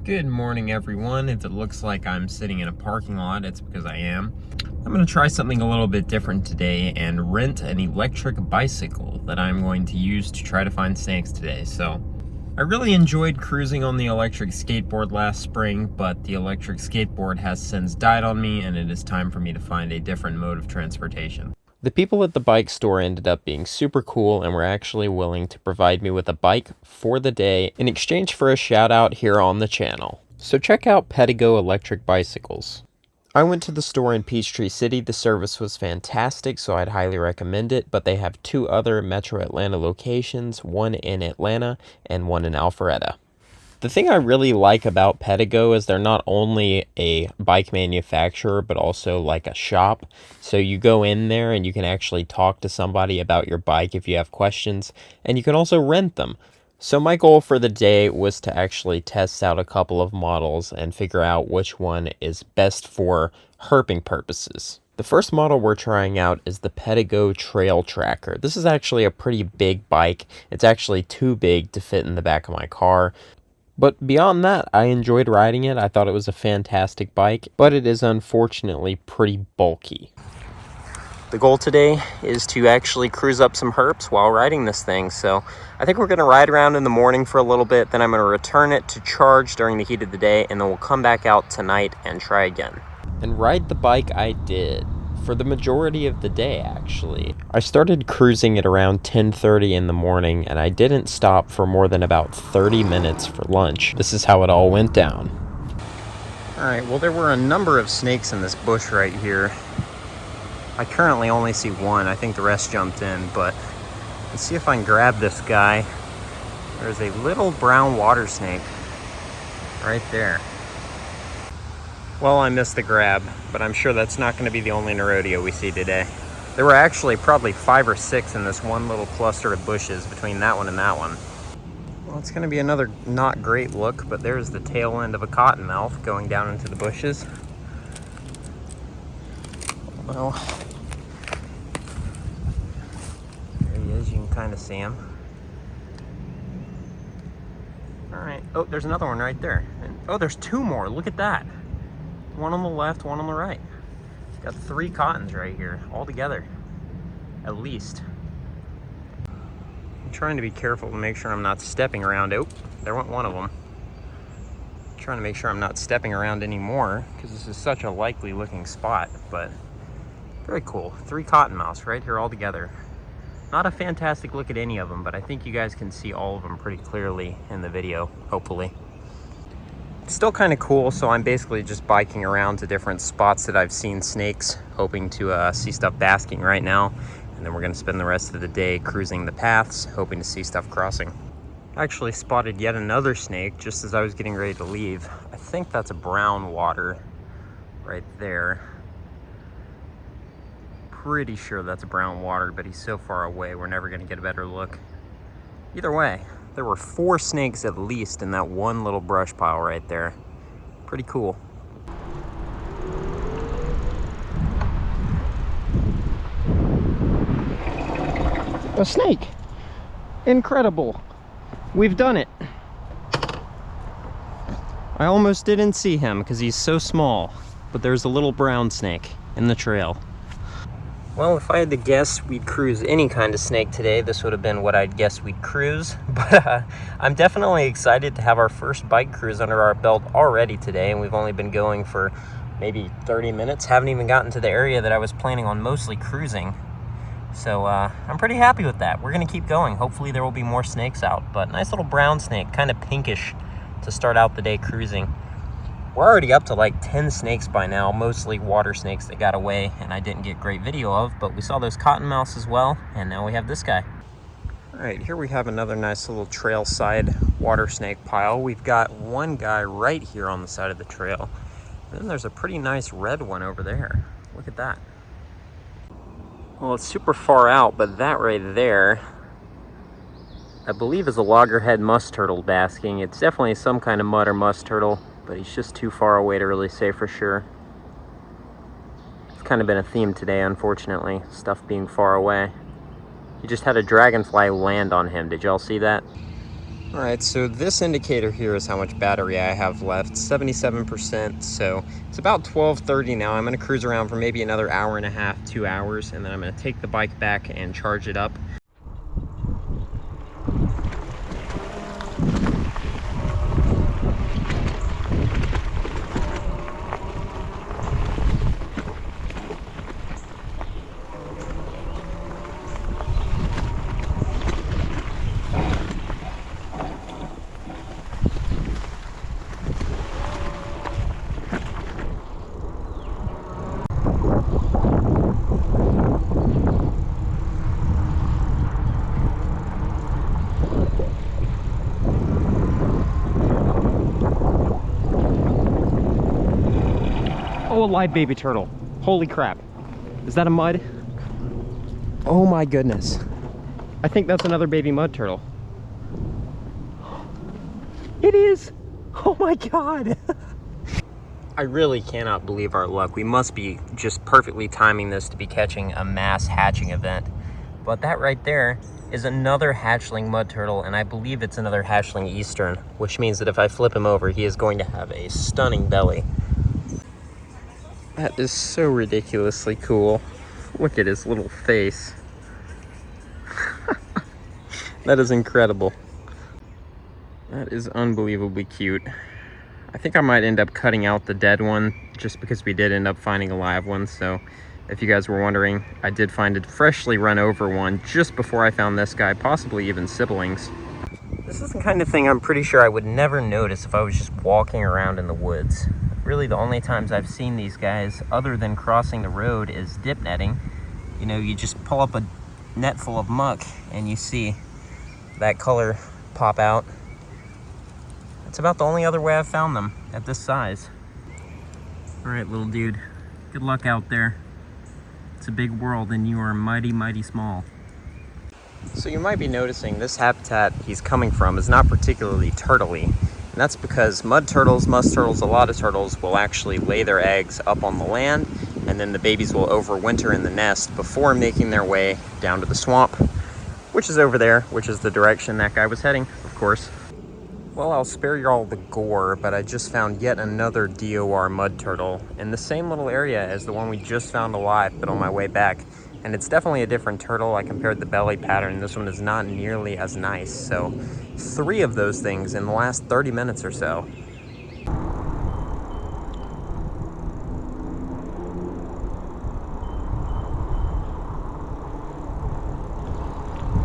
Good morning, everyone. If it looks like I'm sitting in a parking lot, it's because I am. I'm going to try something a little bit different today and rent an electric bicycle that I'm going to use to try to find snakes today. So I really enjoyed cruising on the electric skateboard last spring, but the electric skateboard has since died on me, and it is time for me to find a different mode of transportation. The people at the bike store ended up being super cool and were actually willing to provide me with a bike for the day in exchange for a shout out here on the channel. So check out Pedego electric bicycles. I went to the store in Peachtree City. The service was fantastic, so I'd highly recommend it, but they have two other Metro Atlanta locations, one in Atlanta and one in Alpharetta. The thing I really like about Pedego is they're not only a bike manufacturer, but also like a shop. So you go in there and you can actually talk to somebody about your bike if you have questions, and you can also rent them. So my goal for the day was to actually test out a couple of models and figure out which one is best for herping purposes. The first model we're trying out is the Pedego Trail Tracker. This is actually a pretty big bike. It's actually too big to fit in the back of my car. But beyond that, I enjoyed riding it. I thought it was a fantastic bike, but it is unfortunately pretty bulky. The goal today is to actually cruise up some herps while riding this thing. So I think we're going to ride around in the morning for a little bit, then I'm going to return it to charge during the heat of the day, and then we'll come back out tonight and try again. And ride the bike I did. For the majority of the day, actually. I started cruising at around 10:30 in the morning, and I didn't stop for more than about 30 minutes for lunch. This is how it all went down. Alright, well, there were a number of snakes in this bush right here. I currently only see one. I think the rest jumped in, but let's see if I can grab this guy. There's a little brown water snake right there. Well, I missed the grab, but I'm sure that's not going to be the only Nerodia we see today. There were actually probably 5 or 6 in this one little cluster of bushes between that one and that one. Well, it's going to be another not great look, but there's the tail end of a cottonmouth going down into the bushes. Well, there he is. You can kind of see him. All right. Oh, there's another one right there. Oh, there's 2 more. Look at that. One on the left, one on the right. Got 3 cottons right here, all together, at least. I'm trying to be careful to make sure I'm not stepping around. Oh, there went one of them. I'm trying to make sure I'm not stepping around anymore, because this is such a likely looking spot, but very cool. 3 cottonmouths right here all together. Not a fantastic look at any of them, but I think you guys can see all of them pretty clearly in the video, hopefully. It's still kind of cool, so I'm basically just biking around to different spots that I've seen snakes, hoping to see stuff basking right now, and then we're going to spend the rest of the day cruising the paths, hoping to see stuff crossing. I actually spotted yet another snake just as I was getting ready to leave. I think that's a brown water right there. Pretty sure that's a brown water, but he's so far away we're never going to get a better look. Either way, there were 4 snakes at least in that one little brush pile right there. Pretty cool. A snake! Incredible! We've done it! I almost didn't see him because he's so small, but there's a little brown snake in the trail. Well, if I had to guess we'd cruise any kind of snake today, this would have been what I'd guess we'd cruise. But I'm definitely excited to have our first bike cruise under our belt already today, and we've only been going for maybe 30 minutes. Haven't even gotten to the area that I was planning on mostly cruising. So I'm pretty happy with that. We're going to keep going. Hopefully there will be more snakes out, but nice little brown snake, kind of pinkish to start out the day cruising. We're already up to like 10 snakes by now, mostly water snakes that got away and I didn't get great video of, but we saw those cottonmouths as well, and now we have this guy. All right, here we have another nice little trail side water snake pile. We've got one guy right here on the side of the trail, and then there's a pretty nice red one over there. Look at that. Well, it's super far out, but that right there, I believe is a loggerhead musk turtle basking. It's definitely some kind of mud or musk turtle, but he's just too far away to really say for sure. It's kind of been a theme today, unfortunately, stuff being far away. He just had a dragonfly land on him. Did y'all see that? All right, so this indicator here is how much battery I have left, 77%. So it's about 12:30 now. I'm gonna cruise around for maybe another hour and a half, 2 hours, and then I'm gonna take the bike back and charge it up. Oh, a live baby turtle. Holy crap. Is that a mud? Oh my goodness. I think that's another baby mud turtle. It is. Oh my God. I really cannot believe our luck. We must be just perfectly timing this to be catching a mass hatching event. But that right there is another hatchling mud turtle, and I believe it's another hatchling eastern, which means that if I flip him over, he is going to have a stunning belly. That is so ridiculously cool. Look at his little face. That is incredible. That is unbelievably cute. I think I might end up cutting out the dead one just because we did end up finding a live one. So if you guys were wondering, I did find a freshly run over one just before I found this guy, possibly even siblings. This is the kind of thing I'm pretty sure I would never notice if I was just walking around in the woods. Really, the only times I've seen these guys, other than crossing the road, is dip netting. You know, you just pull up a net full of muck and you see that color pop out. That's about the only other way I've found them at this size. All right, little dude, good luck out there. It's a big world and you are mighty, mighty small. So you might be noticing this habitat he's coming from is not particularly turtley. And that's because mud turtles, musk turtles, a lot of turtles will actually lay their eggs up on the land, and then the babies will overwinter in the nest before making their way down to the swamp, which is over there, which is the direction that guy was heading, of course. Well, I'll spare you all the gore, but I just found yet another DOR mud turtle in the same little area as the one we just found alive, but on my way back. And it's definitely a different turtle. I compared the belly pattern. This one is not nearly as nice. So 3 of those things in the last 30 minutes or so.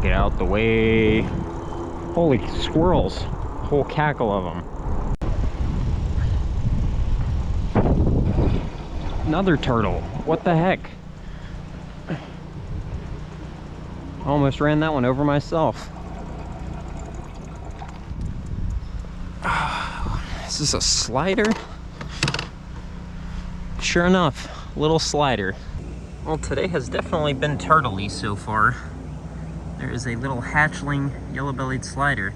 Get out the way. Holy squirrels. Whole cackle of them. Another turtle. What the heck? Almost ran that one over myself. Is this a slider? Sure enough, little slider. Well, today has definitely been turtley so far. There is a little hatchling yellow-bellied slider.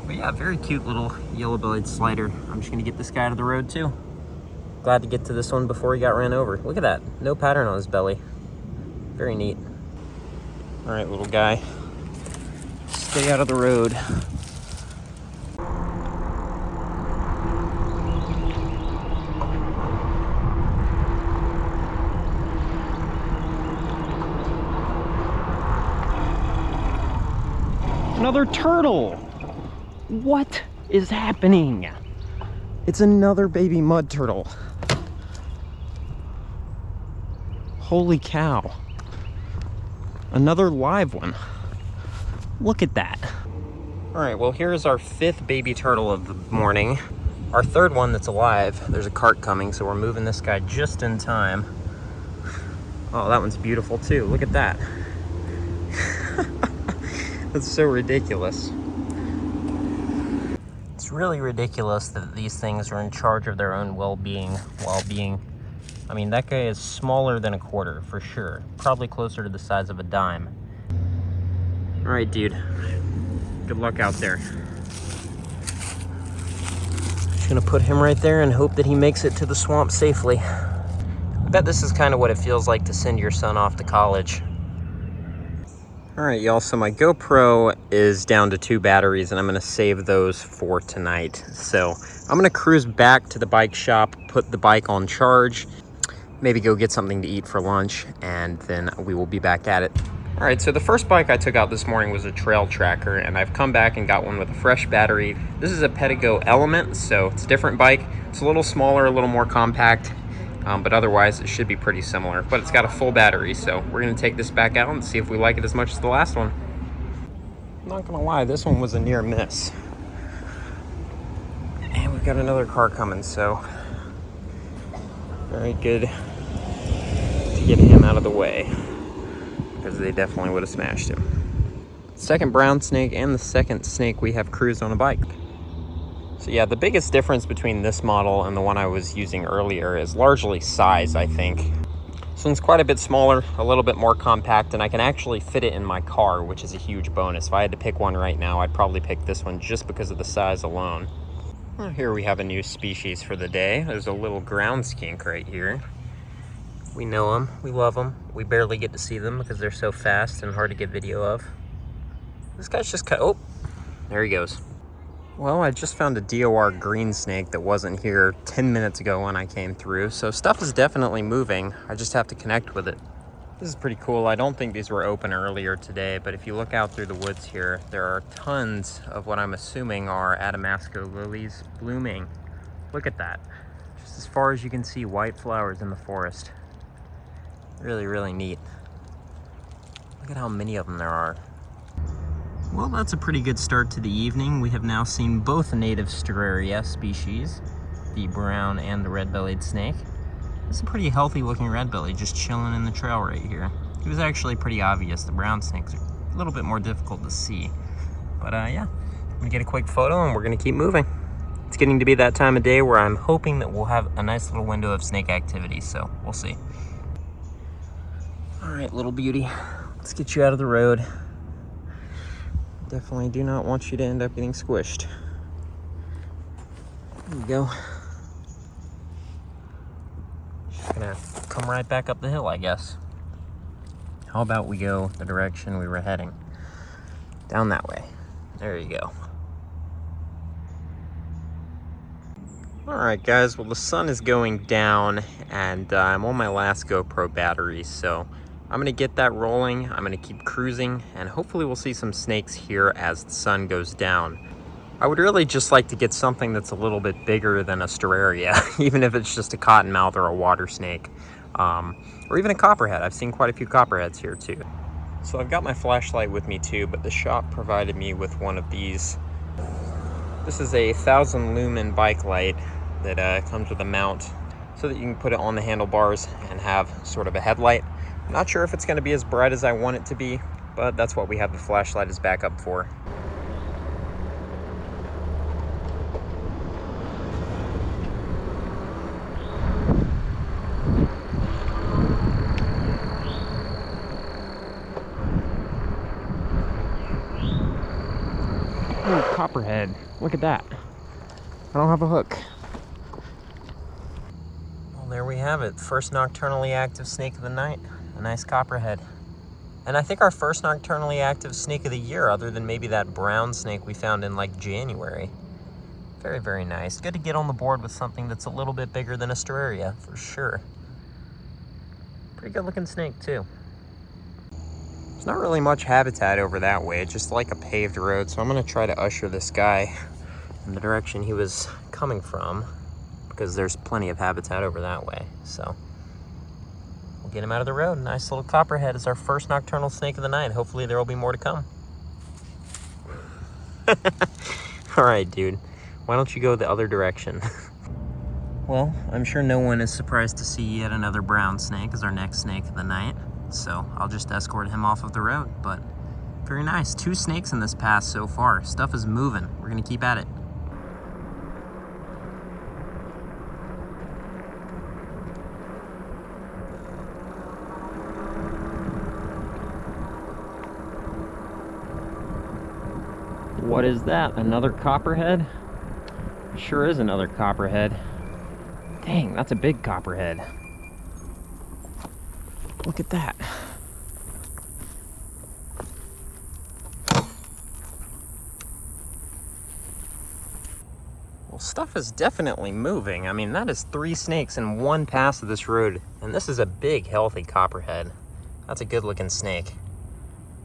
But yeah, very cute little yellow-bellied slider. I'm just gonna get this guy out of the road too. Glad to get to this one before he got ran over. Look at that, no pattern on his belly. Very neat. All right, little guy, stay out of the road. Another turtle. What is happening? It's another baby mud turtle. Holy cow. Another live one. Look at that. All right, well, here's our 5th baby turtle of the morning. Our 3rd one that's alive. There's a cart coming, so we're moving this guy just in time. Oh, that one's beautiful too. Look at that. That's so ridiculous. It's really ridiculous that these things are in charge of their own well-being while being, I mean, that guy is smaller than a quarter for sure. Probably closer to the size of a dime. All right, dude. Good luck out there. Just gonna put him right there and hope that he makes it to the swamp safely. I bet this is kind of what it feels like to send your son off to college. All right, y'all, so my GoPro is down to 2 batteries and I'm gonna save those for tonight. So I'm gonna cruise back to the bike shop, put the bike on charge, maybe go get something to eat for lunch, and then we will be back at it. All right, so the first bike I took out this morning was a trail tracker, and I've come back and got one with a fresh battery. This is a Pedego Element, so it's a different bike. It's a little smaller, a little more compact, but otherwise it should be pretty similar. But it's got a full battery, so we're gonna take this back out and see if we like it as much as the last one. I'm not gonna lie, this one was a near miss. And we've got another car coming, so very good to get him out of the way, because they definitely would have smashed him. Second brown snake and the second snake we have cruised on a bike. So yeah, the biggest difference between this model and the one I was using earlier is largely size, I think. This one's quite a bit smaller, a little bit more compact, and I can actually fit it in my car, which is a huge bonus. If I had to pick one right now, I'd probably pick this one just because of the size alone. Well, here we have a new species for the day. There's a little ground skink right here. We know them, we love them. We barely get to see them because they're so fast and hard to get video of. This guy's just cut, oh, there he goes. Well, I just found a DOR green snake that wasn't here 10 minutes ago when I came through, so stuff is definitely moving. I just have to connect with it. This is pretty cool. I don't think these were open earlier today, but if you look out through the woods here, there are tons of what I'm assuming are Adamasco lilies blooming. Look at that. Just as far as you can see, white flowers in the forest. Really, really neat. Look at how many of them there are. Well, that's a pretty good start to the evening. We have now seen both native Sternaria species, the brown and the red-bellied snake. It's a pretty healthy looking red-belly just chilling in the trail right here. It was actually pretty obvious. The brown snakes are a little bit more difficult to see. But yeah, I'm gonna get a quick photo and we're gonna keep moving. It's getting to be that time of day where I'm hoping that we'll have a nice little window of snake activity, so we'll see. All right, little beauty, let's get you out of the road. Definitely do not want you to end up getting squished. There you go. Just gonna come right back up the hill, I guess. How about we go the direction we were heading? Down that way. There you go. All right, guys, well, the sun is going down and I'm on my last GoPro battery, so I'm gonna get that rolling. I'm gonna keep cruising and hopefully we'll see some snakes here as the sun goes down. I would really just like to get something that's a little bit bigger than a Sternaria, even if it's just a cottonmouth or a water snake, or even a copperhead. I've seen quite a few copperheads here too. So I've got my flashlight with me too, but the shop provided me with one of these. This is a 1,000 lumen bike light that comes with a mount so that you can put it on the handlebars and have sort of a headlight. I'm not sure if it's going to be as bright as I want it to be, but that's what we have the flashlight as backup for. Ooh, copperhead. Look at that. I don't have a hook. Well, there we have it. First nocturnally active snake of the night. A nice copperhead. And I think our first nocturnally active snake of the year, other than maybe that brown snake we found in like January. Very, very nice. Good to get on the board with something that's a little bit bigger than a Sternaria, for sure. Pretty good looking snake too. There's not really much habitat over that way. It's just like a paved road, so I'm gonna try to usher this guy in the direction he was coming from, because there's plenty of habitat over that way. So we'll get him out of the road. Nice little copperhead is our first nocturnal snake of the night. Hopefully there will be more to come. All right, dude, why don't you go the other direction? Well, I'm sure no one is surprised to see yet another brown snake as our next snake of the night. So I'll just escort him off of the road, but very nice. 2 snakes in this pass so far. Stuff is moving. We're gonna keep at it. What is that? Another copperhead? Sure is another copperhead. Dang, that's a big copperhead. Look at that. Well, stuff is definitely moving. I mean, that is 3 snakes in one pass of this road, and this is a big, healthy copperhead. That's a good-looking snake.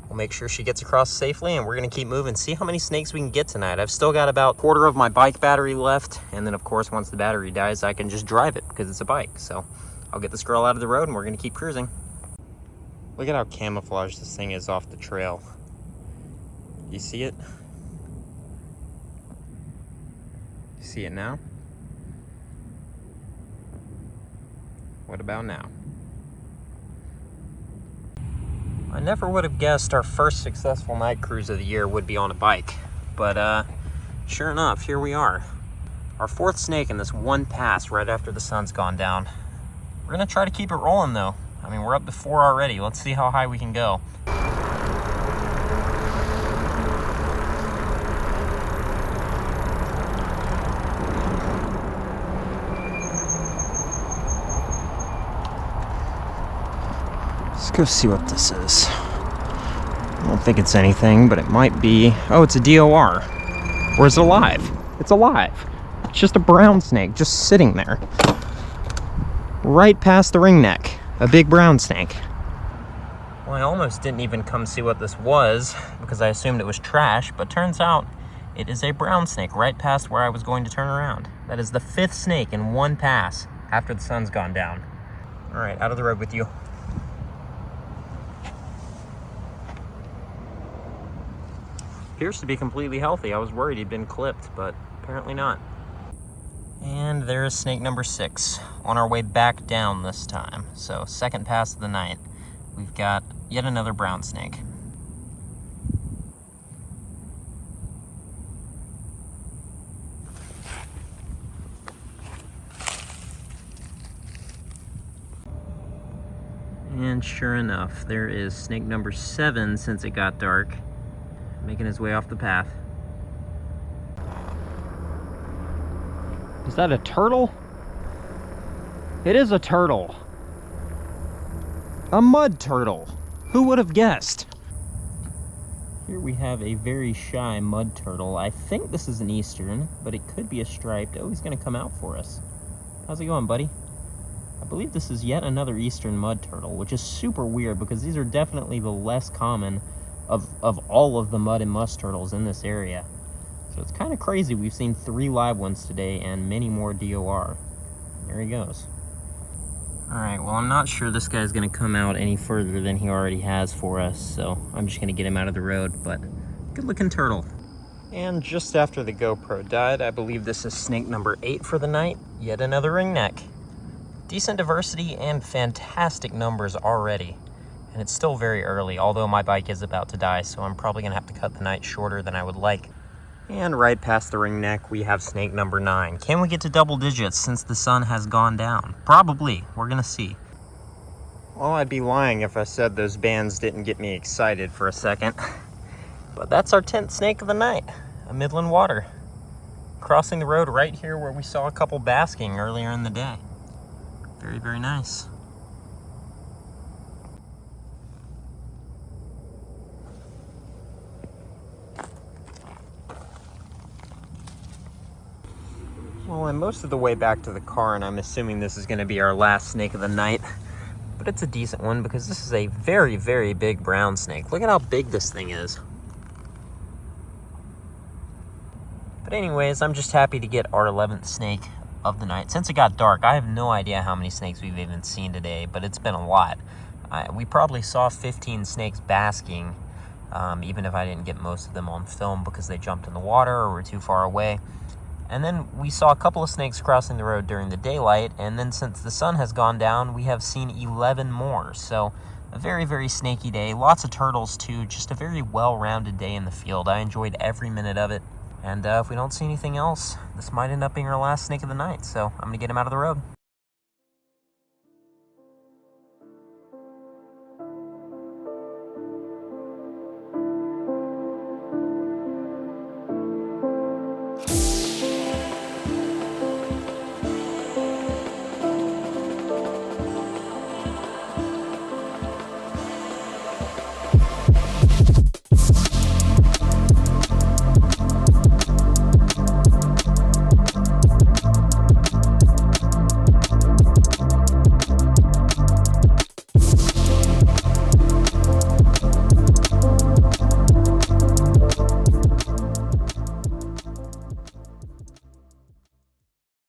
We'll make sure she gets across safely, and we're gonna keep moving, see how many snakes we can get tonight. I've still got about a quarter of my bike battery left, and then of course, once the battery dies, I can just drive it because it's a bike. So I'll get this girl out of the road and we're gonna keep cruising. Look at how camouflaged this thing is off the trail. You see it? You see it now? What about now? I never would have guessed our first successful night cruise of the year would be on a bike, but sure enough, here we are. Our 4th snake in this one pass right after the sun's gone down. We're gonna try to keep it rolling though. I mean, we're up to 4 already. Let's see how high we can go. Let's go see what this is. I don't think it's anything, but it might be. Oh, it's a DOR. Or is it alive? It's alive. It's just a brown snake just sitting there. Right past the ring neck. A big brown snake. Well, I almost didn't even come see what this was because I assumed it was trash, but turns out it is a brown snake right past where I was going to turn around. That is the 5th snake in one pass after the sun's gone down. All right, out of the road with you. Appears to be completely healthy. I was worried he'd been clipped, but apparently not. And there's snake number 6 on our way back down this time. So 2nd pass of the night. We've got yet another brown snake. And sure enough, there is snake number 7 since it got dark, making his way off the path. Is that a turtle? It is a turtle. A mud turtle. Who would have guessed? Here we have a very shy mud turtle. I think this is an eastern, but it could be a striped. Oh, he's gonna come out for us. How's it going, buddy? I believe this is yet another eastern mud turtle, which is super weird because these are definitely the less common of all of the mud and musk turtles in this area. So it's kind of crazy. We've seen 3 live ones today and many more DOR. There he goes. All right, well, I'm not sure this guy's gonna come out any further than he already has for us, so I'm just gonna get him out of the road, but good looking turtle. And just after the GoPro died, I believe this is snake number 8 for the night, yet another ringneck. Decent diversity and fantastic numbers already. And it's still very early, although my bike is about to die, so I'm probably gonna have to cut the night shorter than I would like. And right past the ring neck, we have snake number 9. Can we get to double digits since the sun has gone down? Probably, we're gonna see. Well, I'd be lying if I said those bands didn't get me excited for a second. But that's our 10th snake of the night, a Midland water. Crossing the road right here where we saw a couple basking earlier in the day. Very, very nice. Well, I'm most of the way back to the car, and I'm assuming this is going to be our last snake of the night. But it's a decent one because this is a very, very big brown snake. Look at how big this thing is. But anyways, I'm just happy to get our 11th snake of the night. Since it got dark, I have no idea how many snakes we've even seen today, but it's been a lot. We probably saw 15 snakes basking, even if I didn't get most of them on film because they jumped in the water or were too far away. And then we saw a couple of snakes crossing the road during the daylight, and then since the sun has gone down, we have seen 11 more. So a very, very snaky day. Lots of turtles too, just a very well-rounded day in the field. I enjoyed every minute of it. And if we don't see anything else, this might end up being our last snake of the night. So I'm gonna get him out of the road.